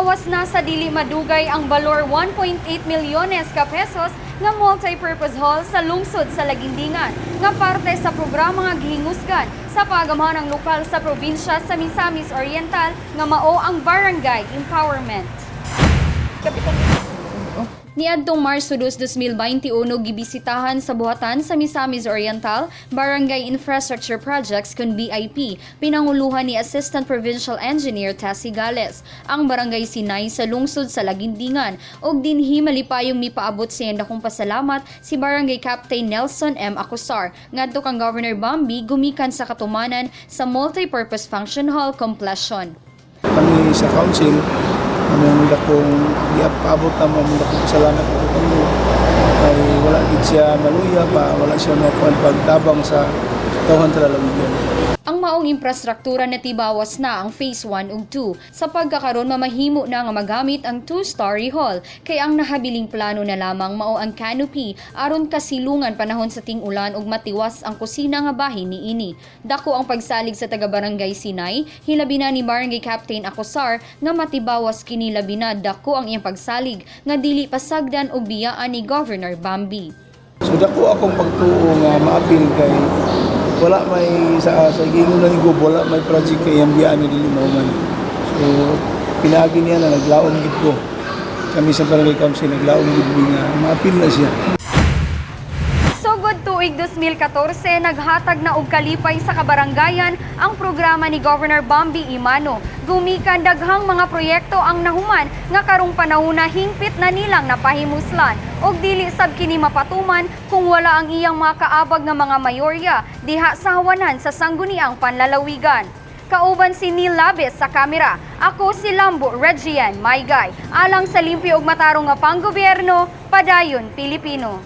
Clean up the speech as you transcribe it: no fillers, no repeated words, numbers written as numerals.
Nibawas na sa dili madugay ang balor 1.8 milyones ka pesos nga multi-purpose hall sa lungsod sa Lagindingan nga parte sa programa nga gihingusgan sa pagamahanang lokal sa probinsya sa Misamis Oriental nga mao ang Barangay Empowerment. Niadtong Marso 2, 2021 gibisitahan sa buhatan sa Misamis Oriental Barangay Infrastructure Projects kun BIP pinanguluhan ni Assistant Provincial Engineer Tessie Gales ang Barangay Sinay sa lungsod sa Lagindingan ug dinhi malipayong mipaabot sa dakong pasalamat si Barangay Captain Nelson M. Acosar ngadto kang Governor Bambi gumikan sa katumanan sa multi-purpose function hall completion. Kami sa council among dakong iapabot na among dakong salamat ko kamo ay wala gid siya maluya pa, wala siya makuan pagtabang sa tawhan sa lalawigan. Ang maong infrastruktura natibawas na ang Phase 1 ug 2 sa pagkakaroon mamahimo na nga magamit ang two-story hall kay ang nahabiling plano na lamang mao ang canopy aron kasilungan panahon sa ting-ulan ug matiwas ang kusina nga bahin niini. Dako ang pagsalig sa taga-barangay Sinay, hilabi na ni Barangay Captain Acosar nga matibawas kini labi na dako ang iyang pagsalig nga dili pasagdan og biyaan ni Governor Bambi. So dako akong pagtuo nga maapil kay wala may sa gingon na higob, wala may project kay ang biyaan ni dili mauman. So pinagi niya na naglaom gid ko. Kami sa Barangay Council naglaom gid nga maapil na siya. Sugod tuig 2014, naghatag na og kalipay sa kabarangayan ang programa ni Governor Bambi Imano. Gumikan daghang mga proyekto ang nahuman nga karong panahona hingpit na nilang napahimuslan og dili sab kini mapatuman kung wala ang iyang makaabag nga mga mayorya diha sa hawanan sa sangguniang panlalawigan. Kauban si Neil Labis sa kamera. Ako si Lambo Regian Maygay. Alang sa limpyo ug matarong nga panggobyerno, padayon Pilipino.